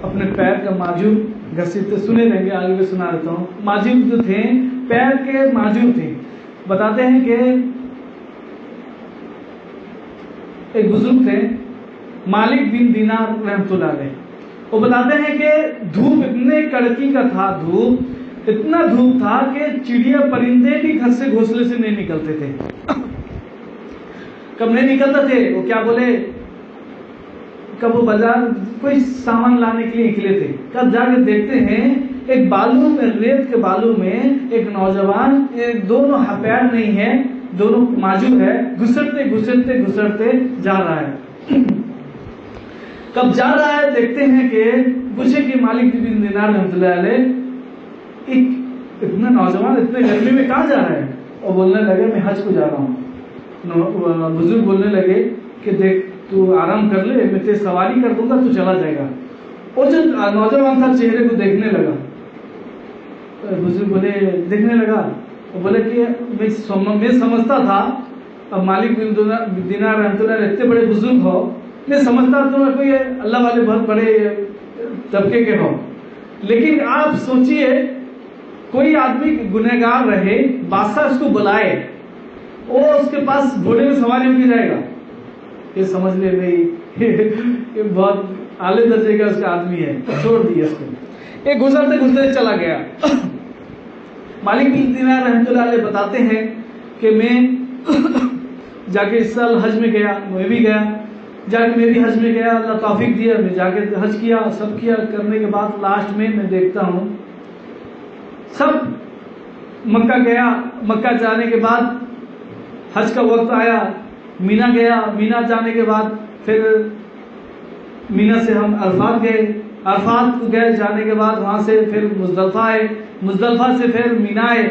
اپنے پیر کا معجون گھسیٹتے، سنے رہیں گے آگے بھی سنا دیتا ہوں. معجون جو تھے پیر کے معجون تھے. بتاتے ہیں کہ ایک بزرگ تھے مالک بن دینار رحمۃ اللہ علیہ. وہ بتاتے ہیں کہ دھوپ اتنے کڑکی کا تھا، اتنا دھوپ تھا کہ چڑیا پرندے بھی گھر سے گھونسلے سے نہیں نکلتے تھے. کب نہیں نکلتے تھے وہ کیا بولے، کب وہ بازار کوئی سامان لانے کے لیے نکلے تھے، کب جا کے دیکھتے ہیں ایک بالوں میں، ریت کے بالوں میں ایک نوجوان، دونوں پیر نہیں ہے، دونوں معجور ہے، گھسرتے گھسرتے گھسرتے جا رہا ہے۔ کب جا رہا ہے دیکھتے ہیں کہ پوچھے کہ مالک بن دینار رحمۃ اللہ علیہ، اتنا نوجوان اتنے گرمی میں کہاں جا رہا ہے؟ اور بولنے لگے میں حج کو جا رہا ہوں۔ بزرگ بولنے لگے کہ دیکھ تو آرام کر لے، میں تیری سواری کر دوں گا، تو چلا جائے گا۔ اور جو نوجوان تھا چہرے کو دیکھنے لگا، بزرگ بولے دیکھنے لگا اور بولے کہ میں سمجھتا تھا، اب مالک بن دینار رحمۃ اللہ علیہ اتنے بڑے بزرگ ہو، میں سمجھتا تھا کوئی اللہ والے بہت بڑے طبقے کے ہو، لیکن آپ سوچئے کوئی آدمی گنہگار رہے، بادشاہ اس کو بلائے، وہ اس کے پاس گھوڑے میں سواری ہو کے جائے گا، یہ سمجھ لے بھائی یہ بہت اعلی درجے کا اس کا آدمی ہے، چھوڑ دیا اس کو۔ یہ گزرتے گزرتے چلا گیا۔ مالک بن دینار رحمۃ اللہ علیہ بتاتے ہیں کہ میں جا کے اس سال حج میں گیا، میں بھی گیا، جا کے میں بھی حج میں گیا، اللہ توفیق دیا، میں جا کے حج کیا، سب کیا، کرنے کے بعد لاسٹ میں دیکھتا ہوں سب مکہ گیا، مکہ جانے کے بعد حج کا وقت آیا، مینا گیا، مینا جانے کے بعد پھر مینا سے ہم عرفات گئے، عرفات کو گئے، جانے کے بعد وہاں سے پھر مزدلفہ آئے، مزدلفہ سے پھر مینا آئے،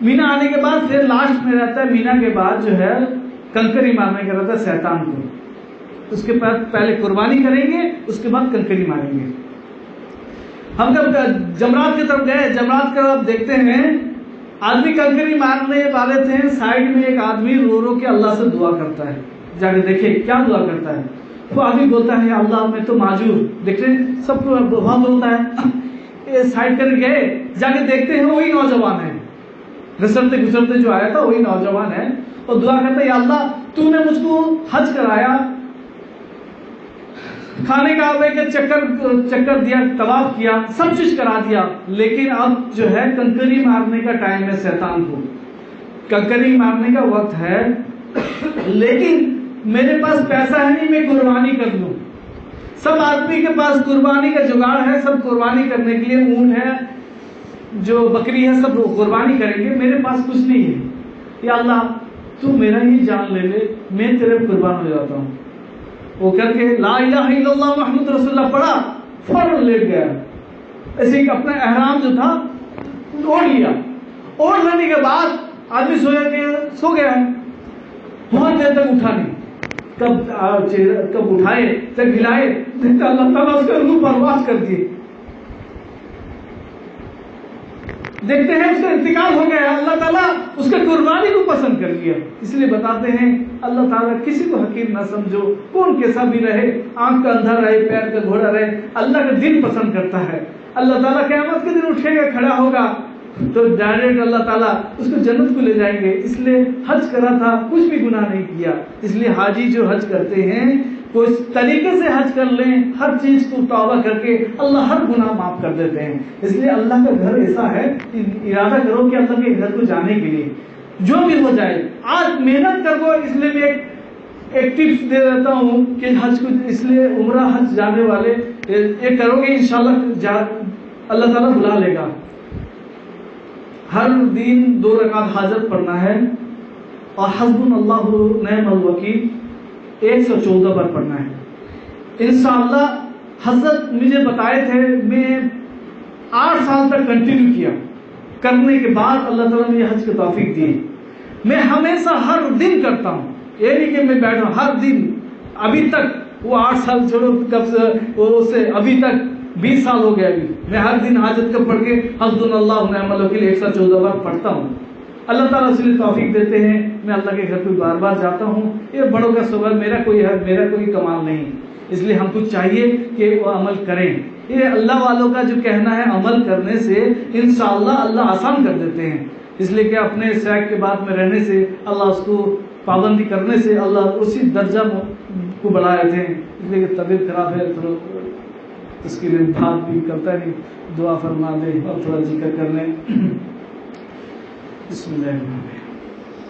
مینا آنے کے بعد پھر لاسٹ میں رہتا ہے مینا کے بعد جو ہے کنکری مارنے کا رہتا ہے شیطان کو، اس کے بعد پہلے قربانی کریں گے، اس کے بعد کنکری ماریں گے۔ ہم جب جمرات کی طرف گئے، جمرات کی طرف دیکھتے ہیں آدمی کنکری مارنے والے تھے، سائڈ میں ایک آدمی رو رو کے اللہ سے دعا کرتا ہے، جا کے دیکھے کیا دعا کرتا ہے۔ وہ آدمی بولتا ہے اللہ میں تو معذور، دیکھ رہے سب کو وہاں بولتا ہے، سائڈ کر گئے، جا کے دیکھتے ہیں وہی نوجوان ہے، گھسرتے گھسرتے جو آیا تھا وہی نوجوان ہے، اور دعا کرتا ہے یا اللہ تو نے مجھ کو حج کرایا، کھانے کعبے کے چکر دیا، طواف کیا، سب چیز کرا دیا، لیکن اب جو ہے کنکری مارنے کا ٹائم ہے، شیطان کو کنکری مارنے کا وقت ہے، لیکن میرے پاس پیسہ ہے نہیں میں قربانی کر لوں۔ سب آدمی کے پاس قربانی کا جگاڑ ہے، سب قربانی کرنے کے لیے اونٹ ہے، جو بکری ہے، سب قربانی کریں گے، میرے پاس کچھ نہیں ہے، یا اللہ تو میرا ہی جان لے لے، میں تیرے قربان ہو جاتا ہوں۔ وہ کر کے لا الہ الا اللہ محمد رسول اللہ پڑھا، فوراً لیٹ گیا، ایسے ہی اپنا احرام جو تھا اوڑھ لیا، اوڑھ لینے کے بعد آدمی سو گیا ہے، بہت دیر تک اٹھا نہیں، کب اٹھائے تک ہلائے، دیکھتا اللہ تعالیٰ اس کا روح برباد کر دیے، دیکھتے ہیں اس کا انتقال ہو گیا، اللہ تعالیٰ اس کے قربانی کو پسند کر لیا۔ اس لیے بتاتے ہیں اللہ تعالیٰ کسی کو حقیر نہ سمجھو، کون کیسا بھی رہے، آنکھ کا اندھا رہے، پیر کا گھوڑا رہے، اللہ کا دل پسند کرتا ہے۔ اللہ تعالیٰ قیامت کے دن اٹھے گا، کھڑا ہوگا تو ڈائریکٹ اللہ تعالیٰ اس کو جنت کو لے جائیں گے۔ اس لیے حج کرا تھا، کچھ بھی گناہ نہیں کیا، اس لیے حاجی جو حج کرتے ہیں وہ اس طریقے سے حج کر لیں، ہر چیز کو توبہ کر کے اللہ ہر گناہ معاف کر دیتے ہیں۔ اس لیے اللہ کا گھر ایسا ہے کہ ارادہ کرو کہ اللہ کے گھر کو جانے کے لیے جو بھی ہو جائے آج محنت کر دو۔ اس لیے میں ایک ٹپس دے دیتا ہوں کہ حج کو، اس لیے عمرہ حج جانے والے یہ کرو گے انشاءاللہ اللہ تعالیٰ بلا لے گا۔ ہر دن 2 رکعت حاجت پڑھنا ہے، اور حسبنا اللہ نعم الوکیل 114 بار پڑھنا ہے انشاءاللہ۔ حضرت مجھے بتائے تھے، میں 8 سال تک کنٹینیو کیا، کرنے کے بعد اللہ تعالیٰ نے حج کی توفیق دی۔ میں ہمیشہ ہر دن کرتا ہوں، یہ نہیں کہ میں بیٹھا ہوں، ہر دن ابھی تک، وہ 8 سال چھوڑو کب سے ابھی تک 20 سال ہو گیا، ابھی میں ہر دن حاجت کا پڑھ کے حسبنا اللہ نعم الوکیل 114 بار پڑھتا ہوں۔ اللہ تعالیٰ اس لیے توفیق دیتے ہیں، میں اللہ کے گھر پہ بار بار جاتا ہوں۔ یہ بڑوں کا صبر، میرا کوئی کمال نہیں، اس لیے ہم کو چاہیے کہ وہ عمل کریں۔ یہ اللہ والوں کا جو کہنا ہے، عمل کرنے سے انشاءاللہ اللہ آسان کر دیتے ہیں، اس لیے کہ اپنے سیک کے بعد میں رہنے سے، اللہ اس کو پابندی کرنے سے اللہ اسی درجہ کو بڑھائے تھے۔ اس لیے کہ طبیعت خراب ہے تو اس کے لیے بات بھی کرتا نہیں، دعا فرما دے اور تھوڑا ذکر کر لیں۔ بسم اللہ الرحمن الرحیم۔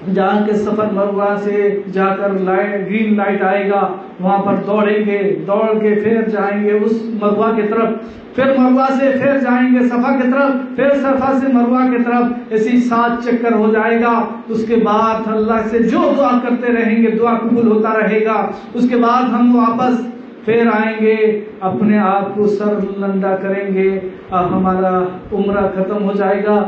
جا کے سفر مروہ سے جا کر گرین لائٹ آئے گا، وہاں پر دوڑیں گے، دوڑ کے پھر جائیں گے اس مروہ کی طرف، پھر مروہ سے پھر جائیں گے صفا کی طرف، پھر صفا سے مروہ کی طرف، اسی 7 چکر ہو جائے گا۔ اس کے بعد اللہ سے جو دعا کرتے رہیں گے دعا قبول ہوتا رہے گا۔ اس کے بعد ہم واپس پھر آئیں گے، اپنے آپ کو سر لنڈا کریں گے، ہمارا عمرہ ختم ہو جائے گا۔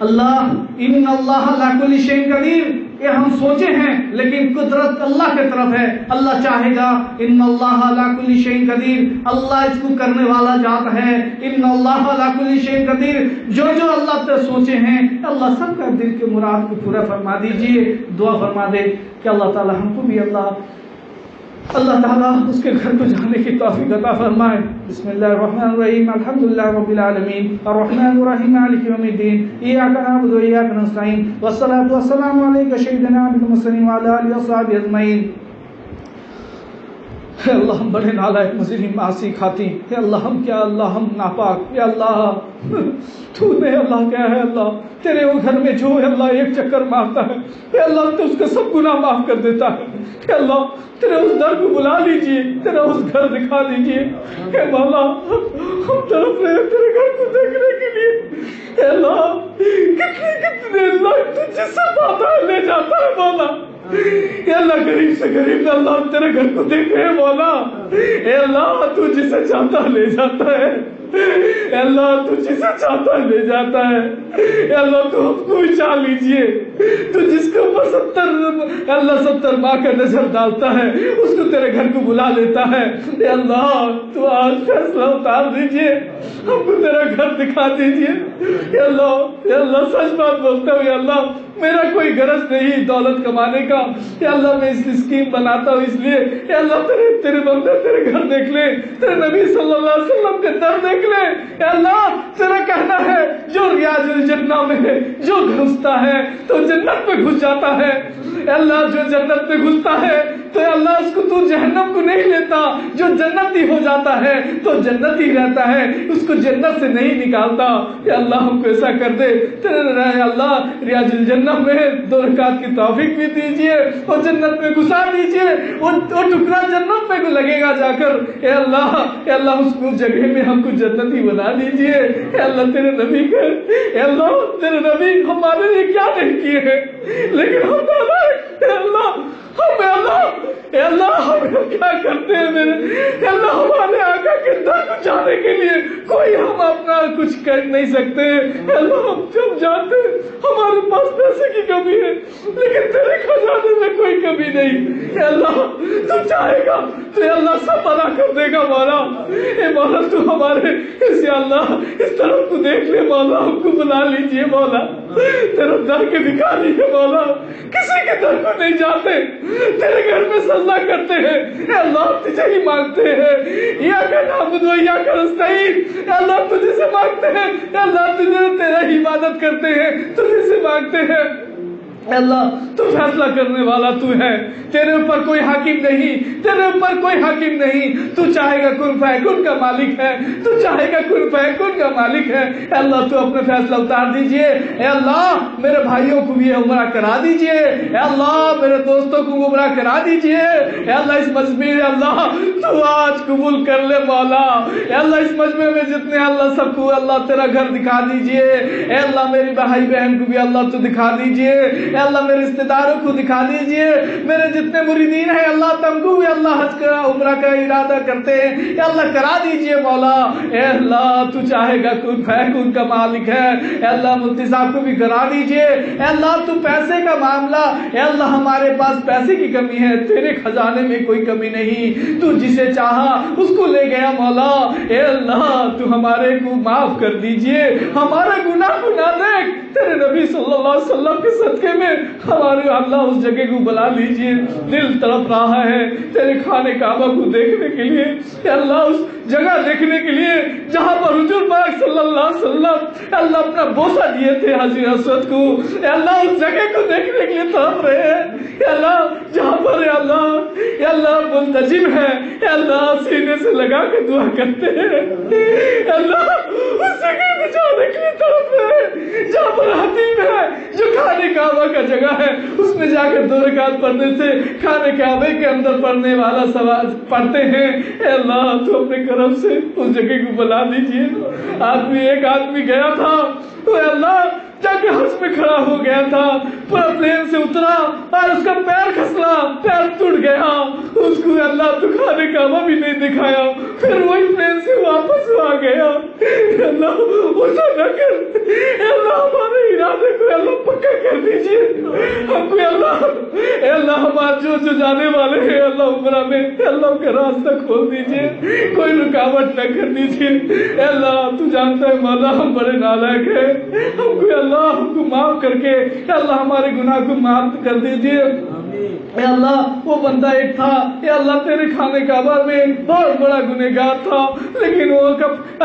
اللہ ان اللہ علی کل شیء قدیر، یہ ہم سوچے ہیں لیکن قدرت اللہ کی طرف ہے، اللہ چاہے گا۔ ان اللہ علی کل شیء قدیر، اللہ اس کو کرنے والا ذات ہے۔ ان اللہ علی کل شیء قدیر، جو اللہ نے سوچے ہیں اللہ سب کا دل کے مراد کو پورا فرما دیجئے۔ دعا فرما دے کہ اللہ تعالی ہم کو بھی اللہ تعالیٰ اس کے گھر کو جانے کی توفیق عطا فرمائے۔ بسم اللہ الرحمن الرحیم، الحمدللہ رب العالمین، الرحمن الرحیم، مالک یوم الدین، ایاک نعبد و ایاک نستعین، والصلاۃ والسلام علیک سیدنا محمد وعلی آلہ وصحبہ اجمعین۔ اے اللہ ہم بڑے نالائق مجرم معاصی کھاتی، اے اللہ ہم کیا، اللہ ہم ناپاک، اے اللہ تو نے اللہ کیا ہے، اللہ تیرے وہ گھر میں جو ہے اللہ ایک چکر مارتا ہے، اے اللہ تو اس کا سب گناہ معاف کر دیتا ہے۔ اے اللہ تیرے اس در کو بلا لیجئے، تیرا اس گھر دکھا دیجئے۔ اے مولا ہم طرف رہے تیرے گھر کو دیکھنے کے لیے، اے اللہ کتنے اللہ تجھے سے پاتا ہے لے جاتا ہے مولا۔ اے اللہ غریب سے غریب اللہ تیرے گھر کو دیکھ رہے مولا، اے اللہ تو جسے چاہتا لے جاتا ہے، اے اللہ تو جسے چاہتا لے جاتا ہے، اے اللہ تو ہم کو چاہ لیجئے، تو جس کے اوپر 70 ماہ کا نظر ڈالتا ہے اس کو تیرے گھر کو بلا لیتا ہے۔ اے اللہ تو آج فیصلہ اتار دیجئے، ہم کو تیرا گھر دکھا دیجئے۔ اے اللہ سچ بات بولتا ہوں، اے اللہ میرا کوئی غرض نہیں دولت کمانے کا، اے اللہ میں اس اسکیم بناتا ہوں اس لیے، اے اللہ تیرے بندے تیرے گھر دیکھ لے، تیرے نبی صلی اللہ علیہ وسلم کے در دیکھ لے۔ اے اللہ تیرا کہنا ہے جو ریاض الجنہ میں جو گھستا ہے تو جنت میں گھس جاتا ہے، اے اللہ جو جنت میں گھستا ہے تو اے اللہ اس کو تو جہنم کو نہیں لیتا، جو جنتی ہو جاتا ہے تو جنتی رہتا ہے، اس کو جنت سے نہیں نکالتا۔ اے اللہ ہم کو ایسا کر دے، تیرے اللہ ریاض الجنہ میں 2 رکعت کی توفیق بھی دیجئے اور جنت میں گھسا دیجئے، وہ ٹکڑا جنت میں لگے گا جا کر۔ اے اللہ اس کو جگہ میں ہم کو جنتی بنا دیجئے۔ اے اللہ تیرے نبی کے، اے اللہ تیرے نبی ہمارے لیے کیا نہیں کیے ہیں، لیکن ہم اے اللہ ہم کیا کرتے ہیں میرے، اے اللہ ہمارے آقا کے در کو جانے کے لیے کوئی ہم اپنا کچھ کر نہیں سکتے۔ اے اللہ ہم جانتے ہیں ہمارے پاس پیسے کی کمی ہے لیکن تیرے خزانے میں کوئی کمی نہیں۔ اے اللہ تو چاہے گا تو اے اللہ سب بنا کر دے گا مولا۔ اے مولا تو ہمارے اس اللہ اس طرف کو دیکھ لے مولا، ہم کو بلا لیجئے مولا، تیرا در کے بھکاری ہے مولا، کسی کے در کو نہیں جاتے، تیرے گھر میں سجدہ کرتے ہیں، اے اللہ تجھے ہی مانگتے ہیں، ایاک نعبد و ایاک نستعین، اے اللہ تجھے سے مانگتے ہیں، اے اللہ تجھے تیرا ہی عبادت کرتے ہیں، تجھے سے مانگتے ہیں۔ اے اللہ تو فیصلہ کرنے والا تو ہے، تیرے اوپر کوئی حاکم نہیں، تیرے اوپر کوئی حاکم نہیں، تو چاہے گا کن فیکن کا مالک ہے، تو چاہے گا کن فیکن کا مالک ہے۔ اے اللہ تو اپنے فیصلہ اتار دیجئے، اے اللہ میرے بھائیوں کو بھی عمرہ کرا دیجئے، اے اللہ میرے دوستوں کو عمرہ کرا دیجئے، اے اللہ اس مجمع اللہ تو آج قبول کر لے مولا، اے اللہ اس مجمع میں جتنے اللہ سب کو اللہ تیرا گھر دکھا دیجئے، اے اللہ میری بھائی بہن کو بھی اللہ تو دکھا دیجئے، اے اللہ میرے رشتہ داروں کو دکھا دیجئے، میرے جتنے مریدین ہیں اللہ تم کو بھی اللہ حج کا عمرہ کا ارادہ کرتے ہیں، اے اللہ کرا دیجئے مولا۔ اے اللہ تو چاہے گا کن فیکن کا مالک ہے، اے اللہ مفتی صاحب کو بھی کرا دیجئے، اے اللہ تو پیسے کا معاملہ، اے اللہ ہمارے پاس پیسے کی کمی ہے، تیرے خزانے میں کوئی کمی نہیں، تو جسے چاہا اس کو لے گیا مولا۔ اے اللہ تو ہمارے کو معاف کر دیجئے، ہمارے گناہ کو نہ دیکھ، تیرے نبی صلی اللہ علیہ وسلم کے صدقے میں ہمارے اللہ اس جگہ کو بلا لیجئے، دل تڑپ رہا ہے تیرے خانے کعبہ کو دیکھنے کے لیے، اے اللہ اس جگہ دیکھنے کے لیے جہاں پر حضور پاک صلی اللہ علیہ وسلم اللہ اپنا بوسہ دیے تھے حجر اسود کو، اے اللہ اس جگہ کو دیکھنے کے لیے تڑپ رہے ہیں، اے اللہ جہاں پر اے اللہ منتجم ہے، اے اللہ سینے سے لگا کے دعا کرتے ہیں، اے اللہ اس جگہ پہ جانے کے لیے تڑپ رہے ہیں جہاں پر حتیم ہے جو خانے کعبہ کا جگہ دو رکعت پڑھنے سے خانہ کعبے کے اندر پڑھنے والا سوال پڑھتے ہیں. اے اللہ تو اپنے کرم سے اس جگہ کو بلا دیجئے. ایک آدمی گیا تھا, اے اللہ جا کے حج میں کھڑا ہو گیا تھا, پورا پلین سے اترا اور اس کا پیر کھسلا, پیر ٹوٹ گیا. اس کو اللہ تو خانہ کعبہ بھی نہیں دکھایا, پھر وہی پلین سے واپس آ گیا. اللہ ایسا نہ کر, اللہ ہمارے ارادے کو اللہ پکا کر دیجیے. ہم کو اللہ ہمارے جو جانے والے ہیں اللہ عمرہ میں, اللہ کا راستہ کھول دیجیے, کوئی رکاوٹ نہ کر دیجیے. اللہ تو جانتا ہے مولا ہم بڑے نالائق ہیں, ہم کو ہم کو معاف کر کے اللہ ہمارے گناہ کو معاف کر دیجیے. اے اللہ وہ بندہ ایک تھا, اے اللہ تیرے خانہ کعبہ میں بہت بڑا گنہگار تھا, لیکن وہ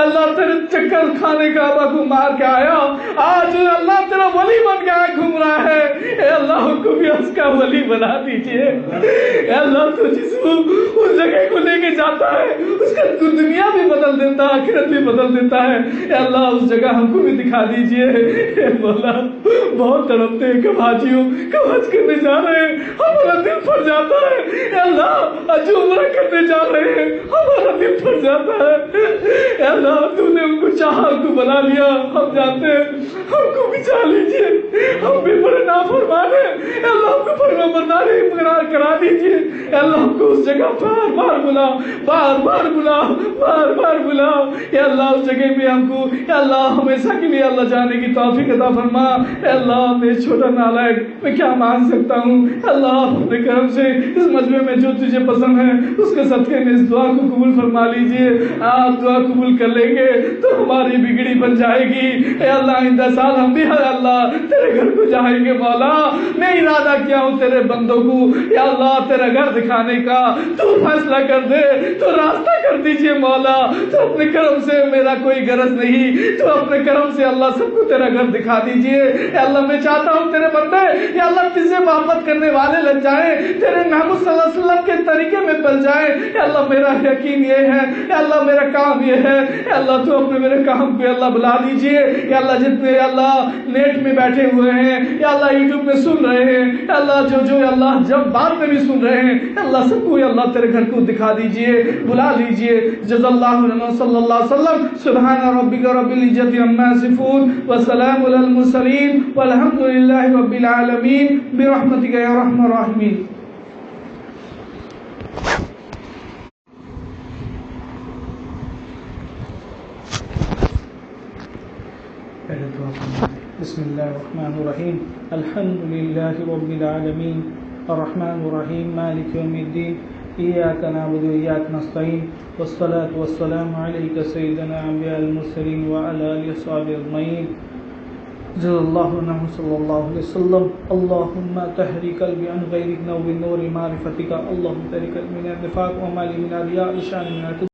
اللہ تیرے چکر خانہ کعبہ کو مار کے آیا, آج اللہ تیرا ولی بن گیا گھوم رہا ہے. اے اللہ ہم کو بھی اس کا ولی بنا دیجیے. اے اللہ تو جس کو اس جگہ کو لے کے جاتا ہے اس کا دنیا بھی بدل دیتا ہے, آخرت بھی بدل دیتا ہے. اے اللہ اس جگہ ہم کو بھی دکھا دیجیے. اے مولا بہت تڑپتے ہیں کب حاجیوں کب حج کرنے جا رہے ہیں, ہمارا دل پھٹ جاتا ہے. اے اللہ جو عمرہ کرنے جا رہے ہیں ہمارا دل پھٹ جاتا ہے. اے اللہ تو نے ان کو چاہا, ان کو بنا لیا, ہم جانتے ہیں, ہم کو بھی چاہ لیجیے, ہم بھی بڑے نافرمان ہیں. اے اللہ ہم کو فرمانبرداری کرا دیجیے. اے اللہ ہم کو اس جگہ بار بار بلا, بار بار بلا, بار بار بلا. اے اللہ اس جگہ میں ہم کو اے اللہ ہمیشہ کے لیے اللہ جانے کی توفیق عطا فرما. اے اللہ میں چھوٹا نالائق, میں کیا مان سکتا ہوں. اللہ اپنے کرم سے اس مجمع میں جو تجھے پسند ہے اس کے صدقے میں اس دعا کو قبول فرما لیجئے. آپ دعا قبول کر لیں گے تو ہماری بگڑی بن جائے گی. اے اللہ آئندہ سال ہم بھی ہے اللہ تیرے گھر کو جائیں گے. مولا میں ارادہ کیا ہوں تیرے بندوں کو یا اللہ تیرا گھر دکھانے کا, تو فیصلہ کر دے, تو راستہ کر دیجئے. مولا تو اپنے کرم سے, میرا کوئی غرض نہیں, تو اپنے کرم سے اللہ سب کو تیرا گھر دکھا دیجئے. اے اللہ میں چاہتا ہوں تیرے بندے یا اللہ تجھ سے محبت کرنے والے لگ جائیں, تیرے محمد صلی اللہ علیہ وسلم کے طریقے میں پل جائیں. اے اللہ میرا یقین یہ ہے, اے اللہ میرا کام یہ ہے. اے اللہ تو اپنے میرے کام کو اللہ بلا دیجئے. اے اللہ جتنے اللہ نیٹ میں بیٹھے ہوئے ہیں, یا اللہ یوٹیوب میں سن رہے ہیں, اے اللہ جو اللہ جب بعد میں بھی سن رہے ہیں, اے اللہ سب کو اللہ تیرے گھر کو دکھا دیجئے, بلا لیجئے. جزا اللہ علیہ صلی اللہ علیہ وسلم. سبحان ربک رب العزت عما یصفون وسلام علی المرسلین والحمد للہ رب العالمین برحمتک یا ارحم الراحمین. بسم اللہ الرحمن الرحیم. الحمد للہ رب العالمین الرحمن الرحیم مالک یوم الدین ایاک نعبد و ایاک نستعین والصلاة والسلام علیک سیدنا انبیاء المرسلین وعلی آلہ وصحبہ اجمعین. جزا اللہ عنہ صلی اللہ علیہ وسلم. اللہم طہر قلبی عن غیرک نور نور معرفتک, اللہم طہر قلبی من النفاق ومالی من الریاء شان من